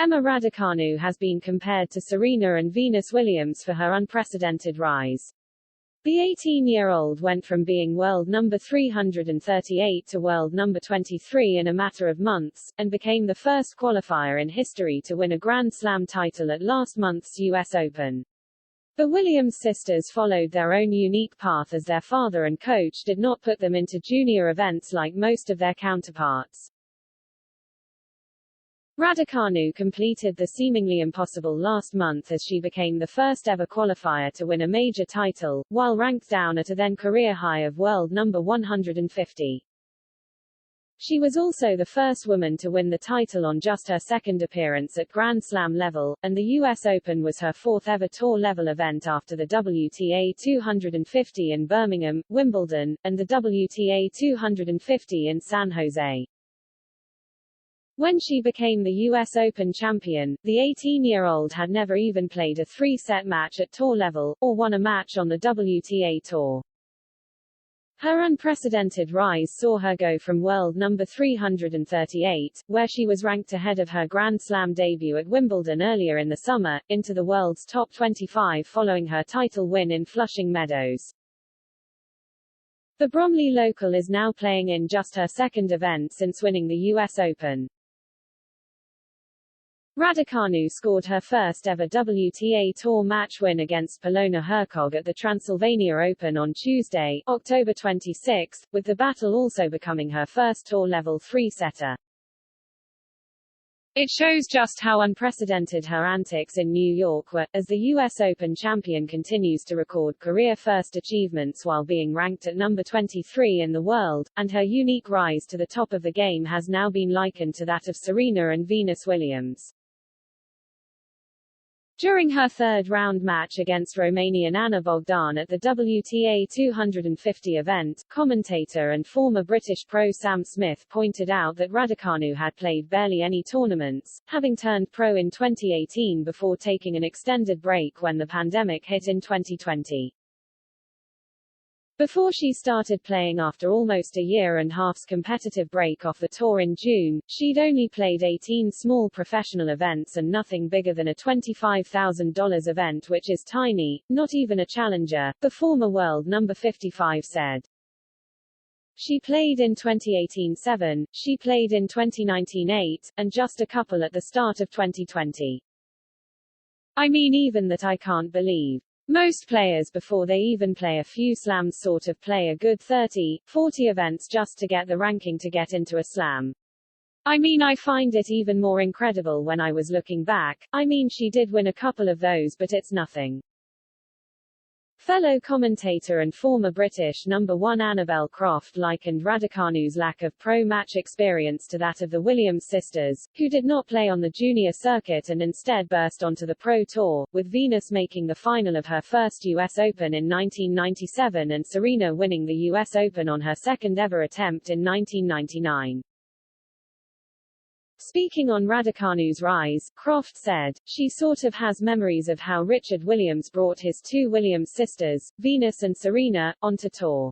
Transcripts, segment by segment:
Emma Raducanu has been compared to Serena and Venus Williams for her unprecedented rise. The 18-year-old went from being world number 338 to world number 23 in a matter of months, and became the first qualifier in history to win a Grand Slam title at last month's US Open. The Williams sisters followed their own unique path as their father and coach did not put them into junior events like most of their counterparts. Raducanu completed the seemingly impossible last month as she became the first ever qualifier to win a major title, while ranked down at a then career high of world number 150. She was also the first woman to win the title on just her second appearance at Grand Slam level, and the US Open was her fourth ever tour-level event after the WTA 250 in Birmingham, Wimbledon, and the WTA 250 in San Jose. When she became the US Open champion, the 18-year-old had never even played a three-set match at tour level, or won a match on the WTA Tour. Her unprecedented rise saw her go from world number 338, where she was ranked ahead of her Grand Slam debut at Wimbledon earlier in the summer, into the world's top 25 following her title win in Flushing Meadows. The Bromley local is now playing in just her second event since winning the US Open. Raducanu scored her first ever WTA Tour match win against Polona Hercog at the Transylvania Open on Tuesday, October 26, with the battle also becoming her first tour-level three-setter. It shows just how unprecedented her antics in New York were, as the US Open champion continues to record career-first achievements while being ranked at number 23 in the world, and her unique rise to the top of the game has now been likened to that of Serena and Venus Williams. During her third-round match against Romanian Anna Bogdan at the WTA 250 event, commentator and former British pro Sam Smith pointed out that Raducanu had played barely any tournaments, having turned pro in 2018 before taking an extended break when the pandemic hit in 2020. Before she started playing after almost a year and half's competitive break off the tour in June, she'd only played 18 small professional events and nothing bigger than a $25,000 event, which is tiny, not even a challenger, the former world number 55 said. She played in 2018 7, she played in 2019 8, and just a couple at the start of 2020. I mean, even that I can't believe. Most players before they even play a few slams sort of play a good 30, 40 events just to get the ranking to get into a slam. I mean, I find it even more incredible when I was looking back. I mean, she did win a couple of those, but it's nothing. Fellow commentator and former British number 1 Annabel Croft likened Raducanu's lack of pro-match experience to that of the Williams sisters, who did not play on the junior circuit and instead burst onto the pro tour, with Venus making the final of her first US Open in 1997 and Serena winning the US Open on her second ever attempt in 1999. Speaking on Raducanu's rise, Croft said, "She sort of has memories of how Richard Williams brought his two Williams sisters, Venus and Serena, onto tour.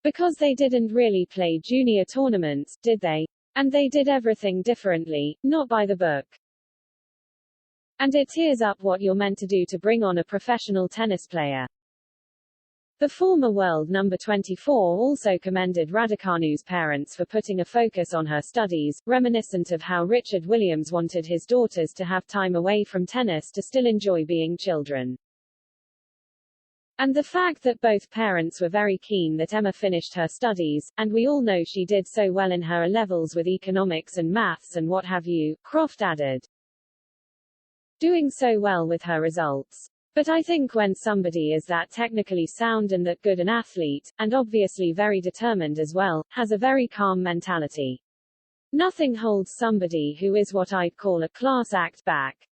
Because they didn't really play junior tournaments, did they? And they did everything differently, not by the book. And it tears up what you're meant to do to bring on a professional tennis player." The former world number 24 also commended Raducanu's parents for putting a focus on her studies, reminiscent of how Richard Williams wanted his daughters to have time away from tennis to still enjoy being children. And the fact that both parents were very keen that Emma finished her studies, and we all know she did so well in her A-levels with economics and maths and what have you, Croft added. Doing so well with her results. But I think when somebody is that technically sound and that good an athlete, and obviously very determined as well, has a very calm mentality. Nothing holds somebody who is what I'd call a class act back.